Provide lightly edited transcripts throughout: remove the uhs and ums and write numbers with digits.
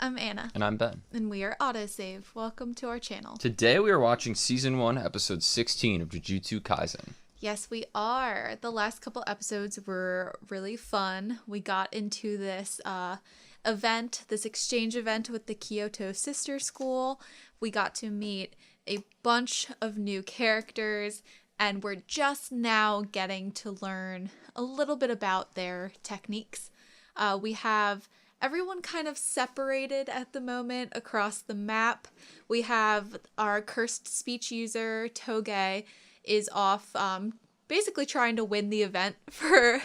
I'm Anna. And I'm Ben. And we are AutoSave. Welcome to our channel. Today we are watching Season 1, Episode 16 of Jujutsu Kaisen. Yes, we are. The last couple episodes were really fun. We got into this event, this exchange event with the Kyoto Sister School. We got to meet a bunch of new characters, and we're just now getting to learn a little bit about their techniques. We have everyone kind of separated at the moment across the map. We have our cursed speech user, Toge, is off basically trying to win the event for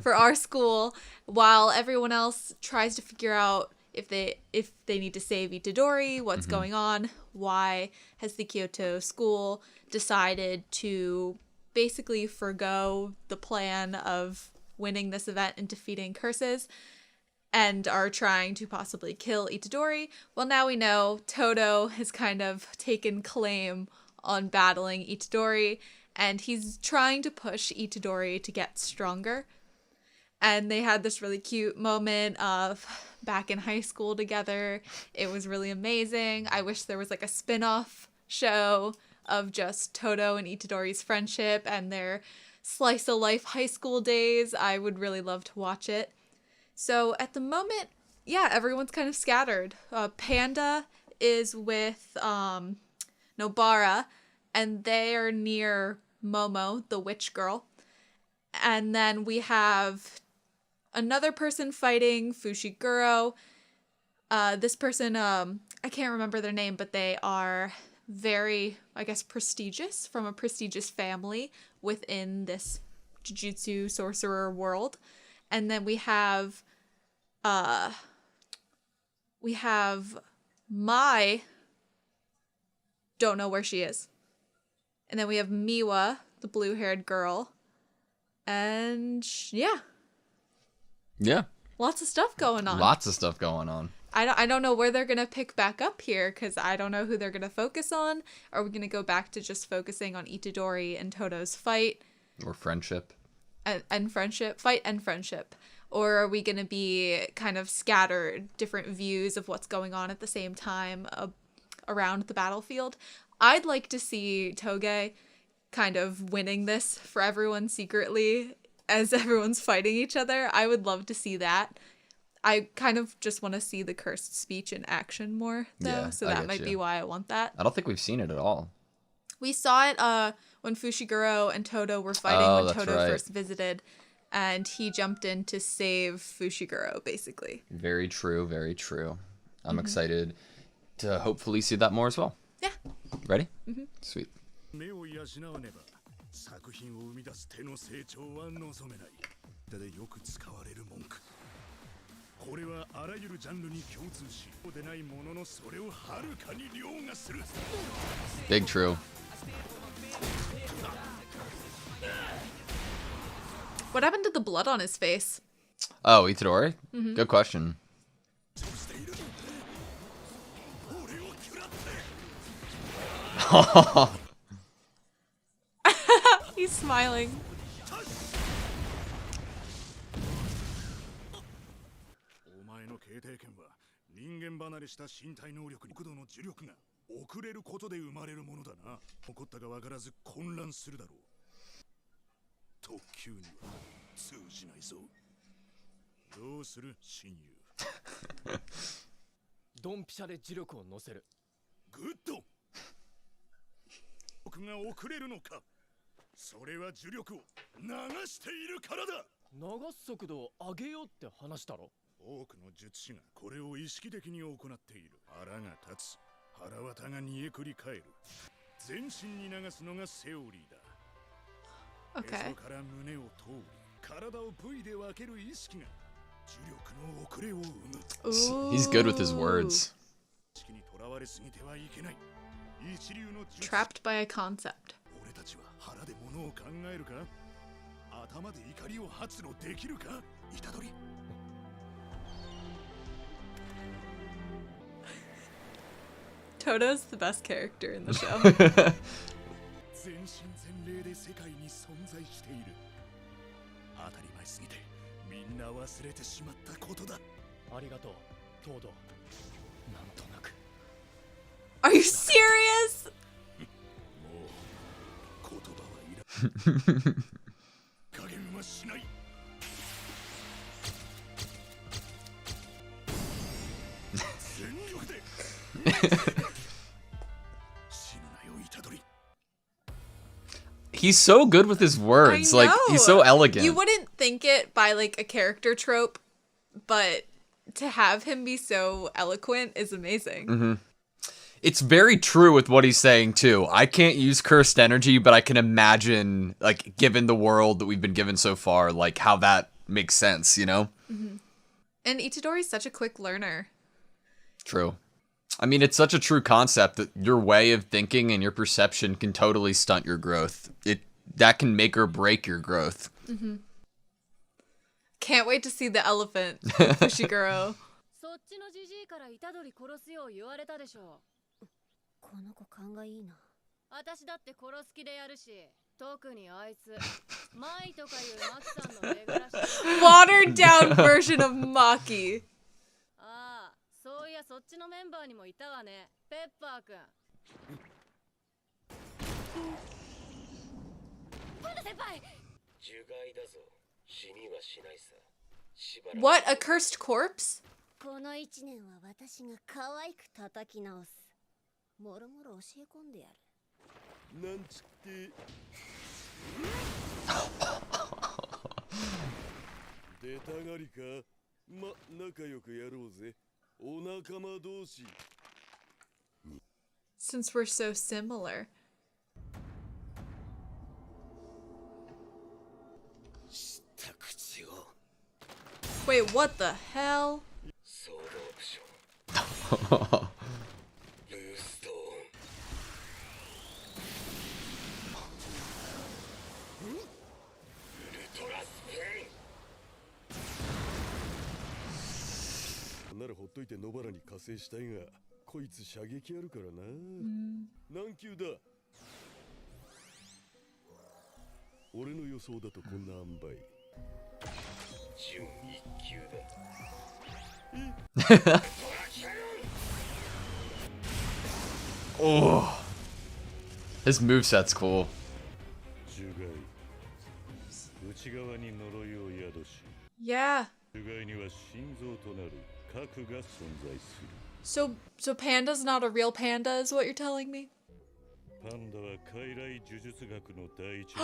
our school, while everyone else tries to figure out if they need to save Itadori, what's going on, why has the Kyoto school decided to basically forgo the plan of winning this event and defeating curses, and are trying to possibly kill Itadori. Well, now we know Todo has kind of taken claim on battling Itadori, and he's trying to push Itadori to get stronger. And they had this really cute moment of back in high school together. It was really amazing. I wish there was like a spin-off show of just Todo and Itadori's friendship and their slice of life high school days. I would really love to watch it. So at the moment, yeah, everyone's kind of scattered. Panda is with Nobara, and they are near Momo, the witch girl. And then we have another person fighting Fushiguro. This person, I can't remember their name, but they are very, I guess, prestigious, from a prestigious family within this Jujutsu sorcerer world. And then we have Mai, don't know where she is. And then we have Miwa, the blue-haired girl. And yeah. Yeah. Lots of stuff going on. Lots of stuff going on. I don't know where they're going to pick back up here, because I don't know who they're going to focus on. Are we going to go back to just focusing on Itadori and Todo's fight? Or friendship. And friendship. Fight and friendship. Or are we going to be kind of scattered different views of what's going on at the same time around the battlefield? I'd like to see Toge kind of winning this for everyone secretly as everyone's fighting each other. I would love to see that. I kind of just want to see the cursed speech in action more, though. Yeah, so I that get might you. be why I want that. I don't think we've seen it at all. We saw it when Fushiguro and Todo were fighting when Todo first visited. And he jumped in to save Fushiguro, basically. Very true, very true. I'm excited to hopefully see that more as well. Yeah. Ready? Sweet. Big true. What happened to the blood on his face? Oh, Itadori? Good question. He's smiling. Okay. Ooh. He's good with his words. Trapped by a concept. Todo's the best character in the show. 全身全霊で世界に存在している。当たり前すぎてみんな忘れてしまったことだ。ありがとう、東堂。Are you serious? もう言葉はいらん加減はしない He's so good with his words. I Like, he's so know. elegant. You wouldn't think it by like a character trope, but to have him be so eloquent is amazing. It's very true with what he's saying, too. I can't use cursed energy, but I can imagine, like, given the world that we've been given so far, like, how that makes sense, you know? And Itadori's such a quick learner. True. I mean, it's such a true concept that your way of thinking and your perception can totally stunt your growth. That can make or break your growth. Can't wait to see the elephant, Fushiguro. そっちのじじいから虎杖殺すよう言われたでしょ。この子勘がいいな。私だって殺す気でやるし、特にあいつ、マイとかいうマキさんの出がらし。Watered down version of Maki. ああ、そういやそっちのメンバーにもいたわね。ペッパーくん。パンダ先輩。樹害だぞ。死にはしないさ。しばらく What, a cursed corpse? この一年は私が可愛く叩き直す。もろもろ教え込んでやる。なんちって出たがりか。ま、仲良くやろうぜ。お仲間同士。 Since we're so similar. 知った口を。 Wait, what the hell? ソードオプション。ブーストオン。ウルトラスペイン。ならほっといて野原に加勢したいが、こいつ射撃あるからな。何球だ。俺の予想だとこんな塩梅。準一級だ。 Oh. His moveset's cool. 樹害。内側に呪いを宿し、 Yeah. 樹害には心臓となる核が存在する。 So Panda's not a real panda is what you're telling me? パンダは傀儡呪術学の第一 No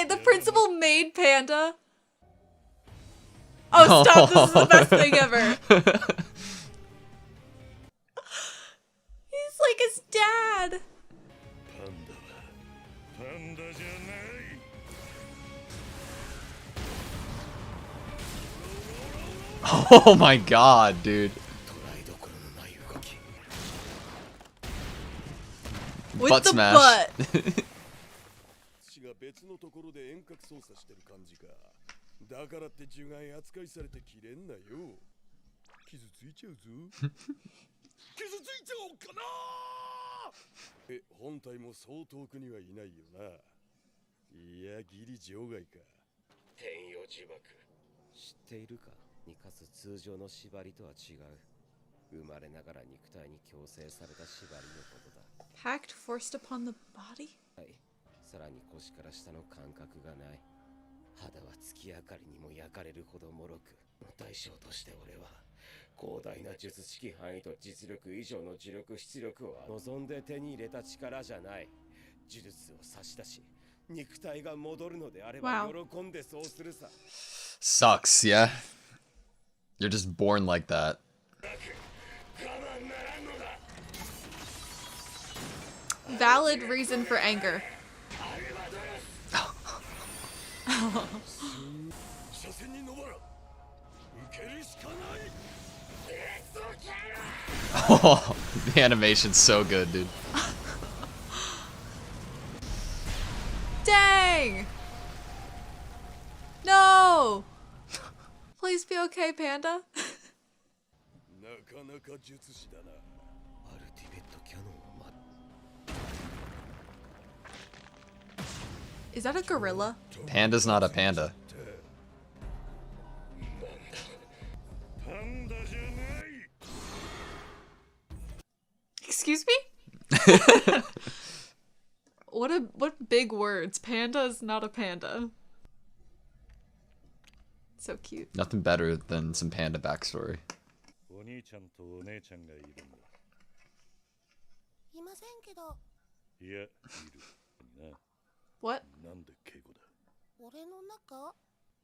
way! The principal made Panda? Oh, stop. This is the best thing ever. He's like his dad. パンダはパンダじゃない。 Oh my god, dude. 捉えどころのない動き。 With Butt the smash. butt. 父が別のところで遠隔操作してる感じか。だからって樹害扱いされてきれんなよ。傷ついちゃうぞ。傷ついちゃおうかな。本体もそう遠くにはいないよな。いや、ギリ場外か。天与呪縛。知っているか。にかす通常の縛りとは違う。生まれながら肉体に強制された縛りのことだ。 Hacked, forced upon the body? はい。さらに腰から下の感覚がない。肌は月明かりにも焼かれるほど脆く。対象として俺は広大な術式範囲と実力以上の呪力出力を望んで手に入れた力じゃない。呪術を差し出し、肉体が戻るのであれば喜んでそうするさ。 Sucks, yeah? You're just born like that. Valid reason for anger. Oh, the animation's so good, dude. Dang! No! Please be okay, Panda. なかなか術師だな。アルティメットキャノンを Is that a gorilla? Panda's not a panda. パンダじゃない。Excuse me? What big words. Panda is not a panda. So cute. Nothing better than some panda backstory. お兄ちゃんとお姉ちゃんがいるんだ。いませんけど。いや、いる。な、 What? なんで敬語だ。俺の中？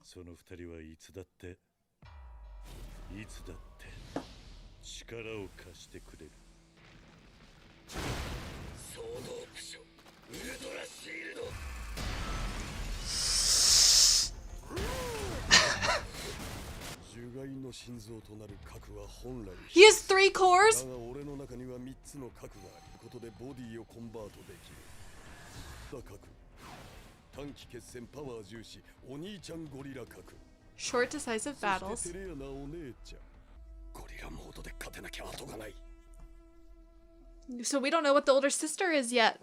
その二人はいつだって、いつだって力を貸してくれる。ソードオプション、ウルトラシールド。樹骸の心臓となる核は本来。He has 3 cores? だが俺の中には3つの核があることでボディをコンバートできる。だ核。短期決戦パワー重視お兄ちゃんゴリラ核。 Short decisive そ battles. してテレアなお姉ちゃん。ゴリラモードで勝てなきゃ後がない。 So we don't know what the older sister is yet.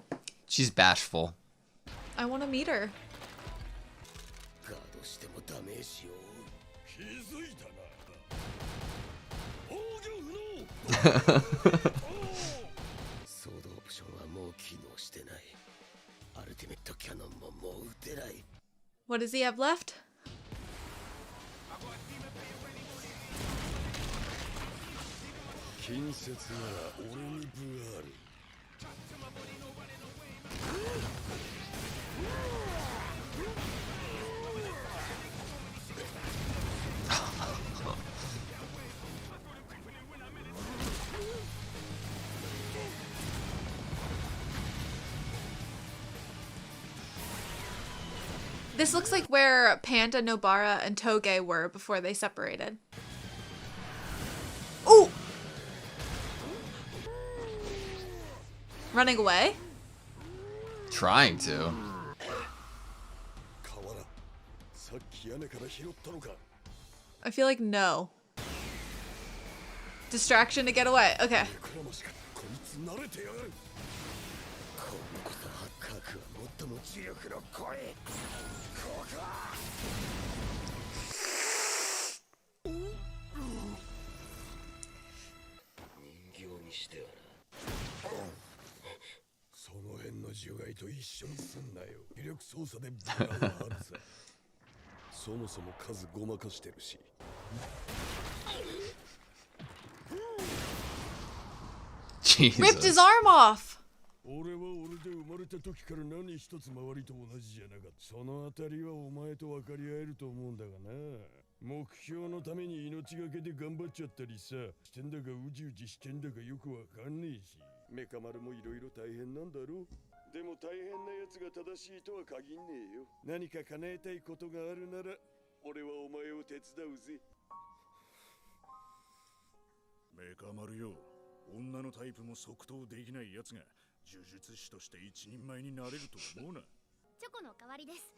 She's bashful. I want to meet her. ガードしてもダメージを気づいたな。防御不能。ソードオプションはもう機能してない。アルティメットキャノンももう撃てない。 What does he have left? 近接なら俺に分ある。 This looks like where Panda, Nobara, and Toge were before they separated. Ooh! Running away? Trying to. 河原、さっき屋根から拾ったのか。 I feel like no. Distraction to get away. Okay. こらましか、こいつ慣れてやがる。今度こそ核は最も磁力の声。ここは人形にしてはな。その辺の樹骸と一緒にすんなよ。威力操作でブラがあるさ。そもそも数ごまかしてるし。 Jesus. Ripped his arm off! 俺は俺で生まれた時から何一つ周りと同じじゃなかった。そのあたりはお前と分かり合えると思うんだがな。目標のために命がけで頑張っちゃったりさ、してんだかうじうじしてんだかよくわかんねえし。メカ丸もいろいろ大変なんだろう。でも大変なやつが正しいとは限んねえよ。何か叶えたいことがあるなら、俺はお前を手伝うぜ。メカ丸よ。女のタイプも即答できないやつが呪術師として一人前になれると思うな。チョコの代わりです。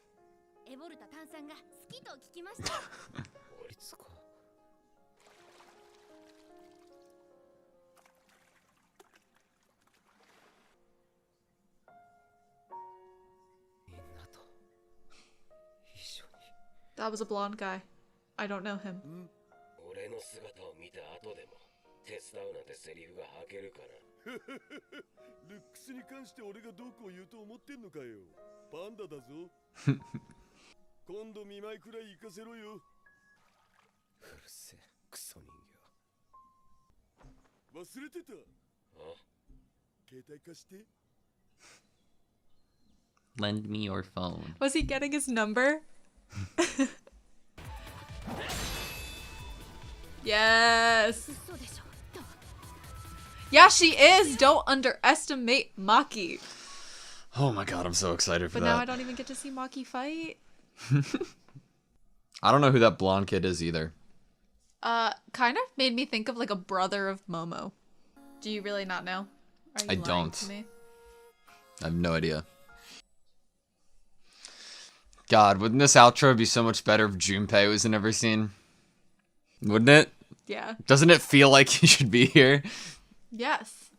エボルタ炭酸が好きと聞きました。いつかみんなと一緒に。 That was a blonde guy. I don't know him. 俺の姿を見た後でも手伝うなんてセリフが吐けるかな。ルックスに関して俺がどうこう言うと思ってんのかよ。パンダだぞ。今度見舞いくらい行かせろよ。うるせえクソ人形。忘れてた。あ、携帯貸して。 Lend me your phone. Was he getting his number? Yes! 嘘でしょ。 Yeah, she is! Don't underestimate Maki. Oh my god, I'm so excited for But now I that. don't even get to see Maki fight. I don't know who that blonde kid is either. Kind of made me think of like a brother of Momo. Do you really not know? Are you I lying don't. to me? I have no idea. God, wouldn't this outro be so much better if Junpei was in every scene? Wouldn't it? Yeah. Doesn't it feel like he should be here? Yes.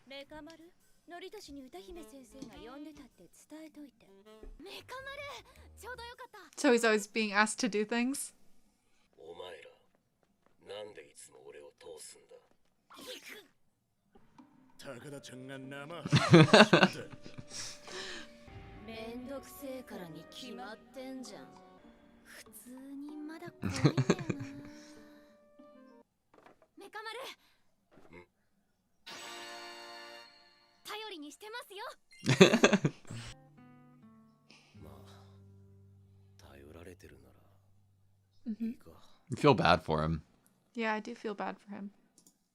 メカ丸、のりとしに歌姫先生が呼んでたって伝えといて。メカ丸、ちょうどよかった。 So he's always being asked to do things? お前らなんでいつも俺を通すんだ。高田ちゃんが生めんどくせえからに決まってんじゃん。普通にまだ怖いんだよな。メカ丸頼りにしてますよ。まあ頼られてるならいいか。You feel bad for him. Yeah, I do feel bad for him.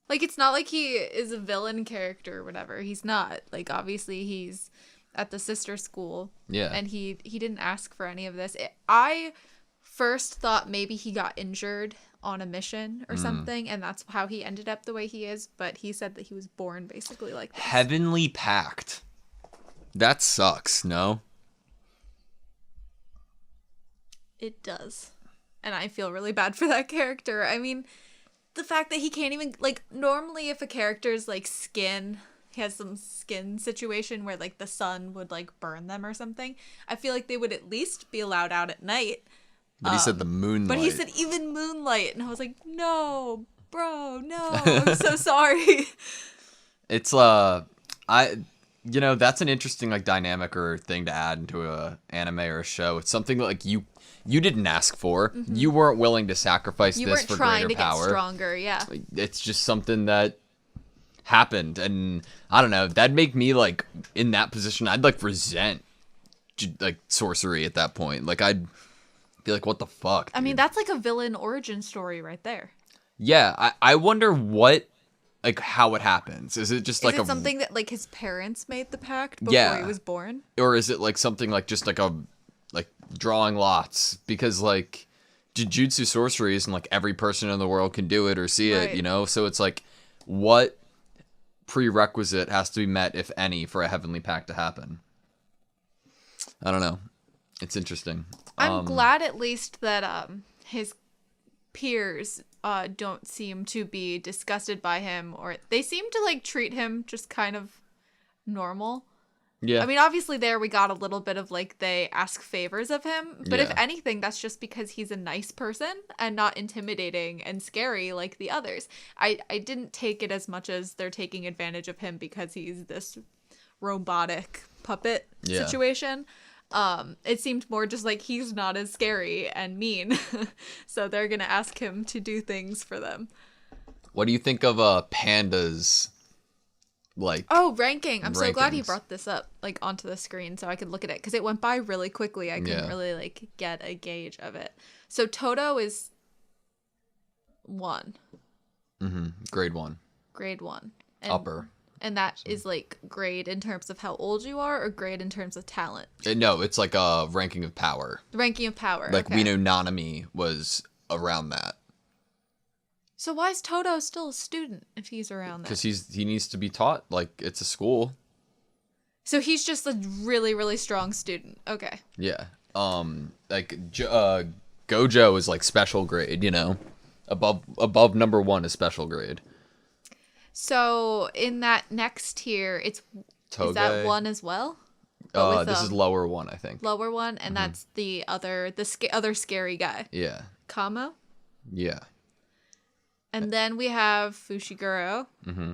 Like, it's not like he is a villain character or whatever. He's not. Like, obviously, he's at the sister school. Yeah. And he didn't ask for any of this. I first thought maybe he got injured on a mission or something, and that's how he ended up the way he is. But he said that he was born basically like this. Heavenly Pact. That sucks, no? It does. And I feel really bad for that character. I mean, the fact that he can't even, like, normally if a character's, like, skin, he has some skin situation where, like, the sun would, like, burn them or something, I feel like they would at least be allowed out at night. But he said the moonlight. But he said even moonlight, and I was like, no, bro, no, I'm so sorry. It's, you know, that's an interesting, like, dynamic or thing to add into a anime or a show. It's something that, like, you didn't ask for. Mm-hmm. You weren't willing to sacrifice you this weren't for trying greater to power. Get stronger, yeah. It's just something that happened, and I don't know. That'd make me, like, in that position, I'd, like, resent, like, sorcery at that point. Like, I'd be like, what the fuck, dude? I mean, that's like a villain origin story right there. Yeah, I wonder what, like, how it happens. Is it just like something that, like, his parents made the pact before he was born? Or is it, like, something like just like drawing lots? Because, like, Jujutsu sorcery isn't like every person in the world can do it or see it, you know? So it's like, what prerequisite has to be met, if any, for a Heavenly Pact to happen? I don't know. It's interesting. I'm glad at least that his peers don't seem to be disgusted by him, or they seem to, like, treat him just kind of normal. Yeah. I mean, obviously there we got a little bit of, like, they ask favors of him, but if anything, that's just because he's a nice person and not intimidating and scary like the others. I didn't take it as much as they're taking advantage of him because he's this robotic puppet situation. It seemed more just like he's not as scary and mean, so they're gonna ask him to do things for them. What do you think of Panda's, like... Oh, ranking. I'm so glad he brought this up, like, onto the screen so I could look at it, because it went by really quickly. I couldn't really, like, get a gauge of it. So Toto is 1. Mm-hmm. Grade 1. Grade 1. And upper. And that is, like, grade in terms of how old you are, or grade in terms of talent? No, it's like a ranking of power. Ranking of power, Like, okay. we know Nanami was around that. So why is Toto still a student if he's around that? Because he needs to be taught. Like, it's a school. So he's just a really, really strong student. Okay. Yeah. Like, Gojo is, like, special grade, you know? Above number 1 is special grade. So in that next tier, it's Toge. Is that 1 as well? This is lower 1, I think. Lower 1, and that's the other scary guy. Yeah. Kamo. Yeah. And then we have Fushiguro. Mm-hmm.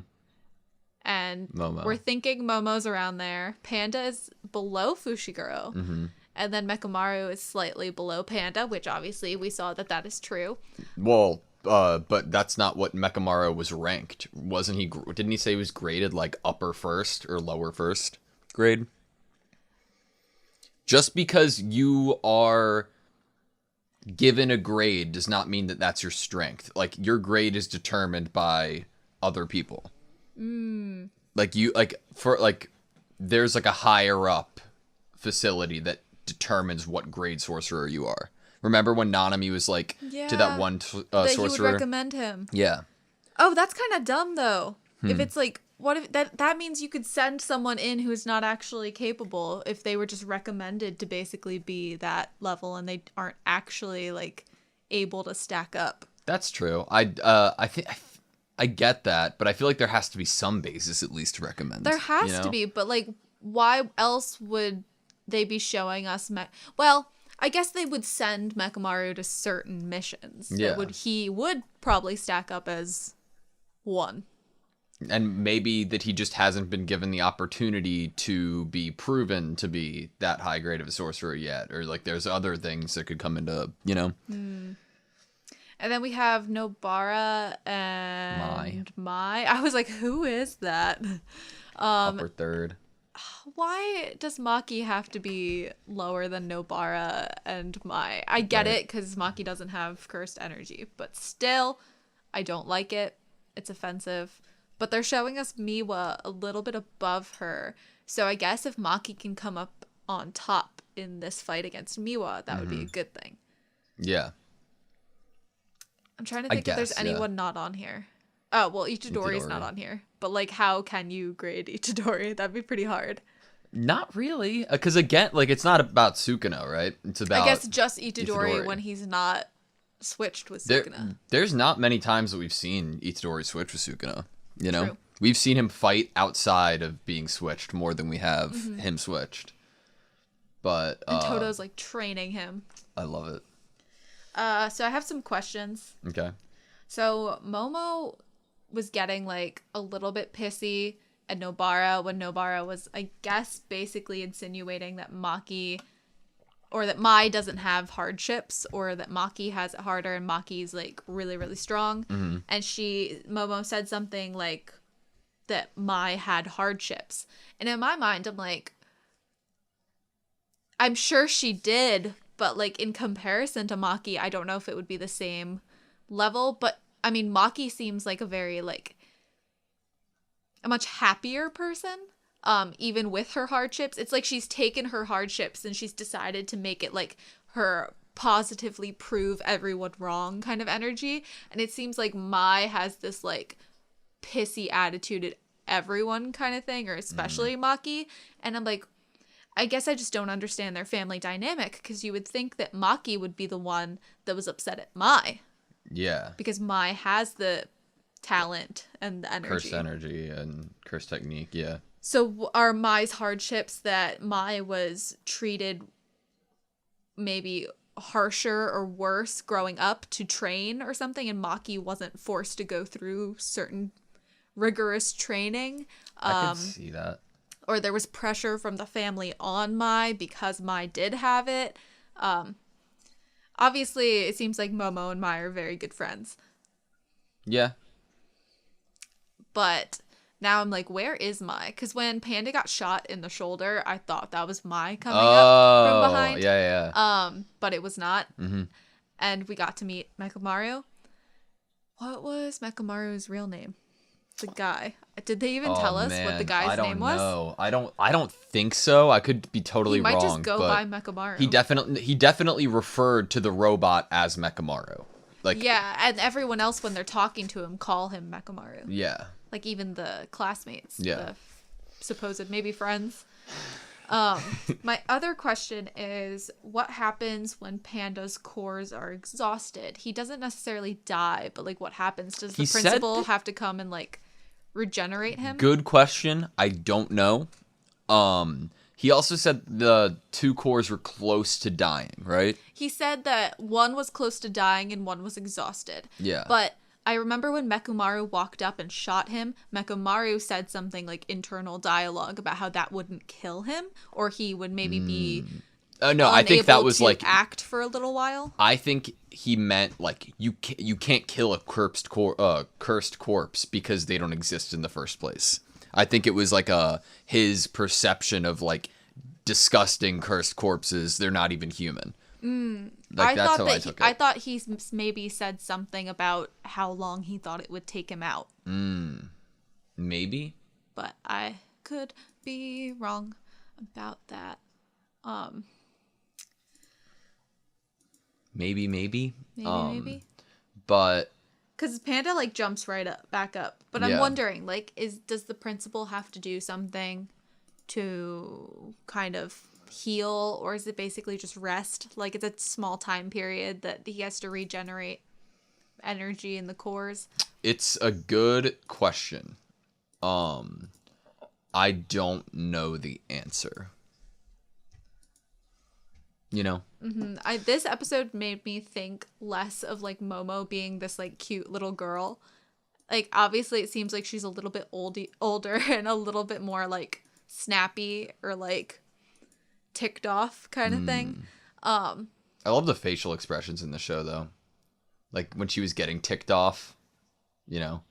And Momo. We're thinking Momo's around there. Panda is below Fushiguro. Mm-hmm. And then Mekamaru is slightly below Panda, which obviously we saw that is true. Well, but that's not what Mekamaru was ranked. Wasn't he? Didn't he say he was graded like upper first or lower first grade? Just because you are given a grade does not mean that that's your strength. Like, your grade is determined by other people. Like, there's like a higher up facility that determines what grade sorcerer you are. Remember when Nanami was like to that one that sorcerer? he would recommend him. Yeah. Oh, that's kind of dumb though. If it's like, what if that means you could send someone in who's not actually capable if they were just recommended to basically be that level and they aren't actually, like, able to stack up. That's true. I think I get that, but I feel like there has to be some basis at least to recommend. There has to be, but, like, why else would they be showing us well, I guess they would send Mekamaru to certain missions. Yeah. He would probably stack up as 1. And maybe that he just hasn't been given the opportunity to be proven to be that high grade of a sorcerer yet. Or like there's other things that could come into, you know? And then we have Nobara and Mai. I was like, who is that? Upper third. Why does Maki have to be lower than Nobara and Mai? I get it because Maki doesn't have cursed energy, but still, I don't like it. It's offensive. But they're showing us Miwa a little bit above her. So I guess if Maki can come up on top in this fight against Miwa, that would be a good thing. Yeah. I'm trying to think if there's anyone not on here. Oh, well, Itadori's not on here. But, like, how can you grade Itadori? That'd be pretty hard. Not really. Because, again, like, it's not about Sukino, right? It's about... I guess just Itadori when he's not switched with Sukino. There's not many times that we've seen Itadori switch with Sukino. You know, True. We've seen him fight outside of being switched more than we have him switched. But and Toto's like training him. I love it. So I have some questions. Okay. So Momo was getting like a little bit pissy at Nobara when Nobara was, I guess, basically insinuating that Maki or that Mai doesn't have hardships, or that Maki has it harder and Maki's like really, really strong. And Momo said something like that Mai had hardships. And in my mind, I'm like, I'm sure she did, but like in comparison to Maki, I don't know if it would be the same level. But I mean, Maki seems like a very like a much happier person. Even with her hardships, it's like she's taken her hardships and she's decided to make it like her positively prove everyone wrong kind of energy. And it seems like Mai has this like pissy attitude at everyone kind of thing, or especially Maki. And I'm like, I guess I just don't understand their family dynamic, because you would think that Maki would be the one that was upset at Mai. Yeah. Because Mai has the talent and the energy. Curse energy and curse technique, yeah. So are Mai's hardships that Mai was treated maybe harsher or worse growing up to train or something, and Maki wasn't forced to go through certain rigorous training? I could see that. Or there was pressure from the family on Mai because Mai did have it. Obviously, it seems like Momo and Mai are very good friends. Yeah. But now I'm like, where is Mai? Because when Panda got shot in the shoulder, I thought that was Mai coming up from behind. Yeah. But it was not. And we got to meet Mekamaru. What was Mekamaru's real name? The guy. Did they even tell us what the guy's name was? No, I don't think so. I could be totally wrong. He might just go by Mekamaru. He definitely referred to the robot as Mekamaru. Like, yeah, and everyone else when they're talking to him call him Mekamaru. Yeah. Like even the classmates. Yeah. The supposed maybe friends. My other question is, what happens when Panda's cores are exhausted? He doesn't necessarily die, but like what happens? Does the principal have to come and like regenerate him? Good question. I don't know. He also said the two cores were close to dying, right? He said that one was close to dying and one was exhausted. Yeah. But I remember when Mekamaru walked up and shot him, Mekamaru said something like internal dialogue about how that wouldn't kill him, or he would maybe be no, I think that was like act for a little while. I think he meant like you can't kill a cursed corpse because they don't exist in the first place. I think it was like his perception of like disgusting cursed corpses. They're not even human. Like, I thought he maybe said something about how long he thought it would take him out. Maybe. But I could be wrong about that. Maybe. Maybe. But because Panda like jumps back up. But I'm wondering, like, does the principal have to do something to kind of heal, or is it basically just rest? Like, it's a small time period that he has to regenerate energy in the cores. It's a good question. I don't know the answer. You know? This episode made me think less of like Momo being this like cute little girl, Like, obviously, it seems like she's a little bit older and a little bit more, like, snappy or, like, ticked off kind of thing. I love the facial expressions in the show, though. Like, when she was getting ticked off, you know?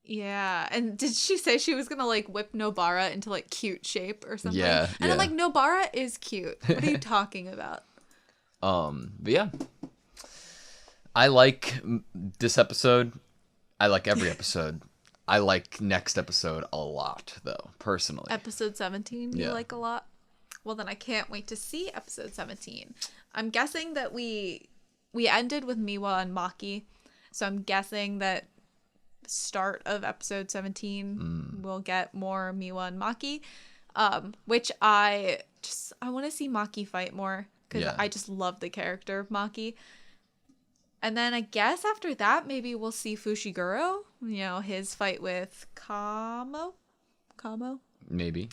Yeah. And did she say she was going to, like, whip Nobara into, like, cute shape or something? Yeah, And I'm like, Nobara is cute. What are you talking about? But yeah. I like this episode. I like every episode. I like next episode a lot, though, personally. Episode 17 you like a lot? Well, then I can't wait to see episode 17. I'm guessing that we ended with Miwa and Maki. So I'm guessing that start of episode 17 we'll get more Miwa and Maki. Which I want to see Maki fight more because I just love the character of Maki. And then I guess after that, maybe we'll see Fushiguro, you know, his fight with Kamo? Maybe.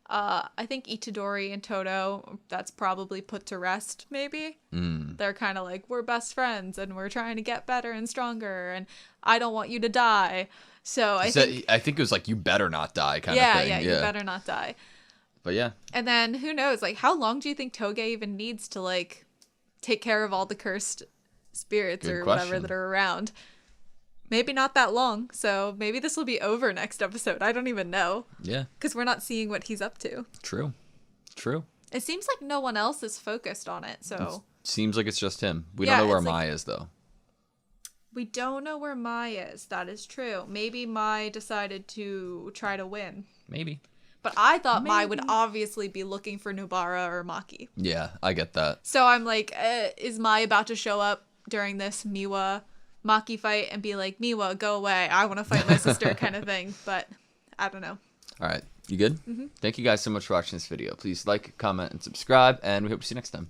I think Itadori and Toto, that's probably put to rest, maybe. They're kind of like, we're best friends and we're trying to get better and stronger and I don't want you to die. So I think it was like, you better not die kind of thing. Yeah, you better not die. But yeah. And then who knows, like, how long do you think Toge even needs to, like, take care of all the cursed spirits or whatever that are around? Maybe not that long, so maybe this will be over next episode. I don't even know. Yeah. Because we're not seeing what he's up to. True. It seems like no one else is focused on it, so... Seems like it's just him. We don't know where Mai is, though. We don't know where Mai is. That is true. Maybe Mai decided to try to win. Maybe. But I thought Mai would obviously be looking for Nobara or Maki. Yeah, I get that. So I'm like, is Mai about to show up during this Miwa-Maki fight and be like, Miwa, go away. I want to fight my sister kind of thing. But I don't know. All right. You good? Thank you guys so much for watching this video. Please like, comment, and subscribe. And we hope to see you next time.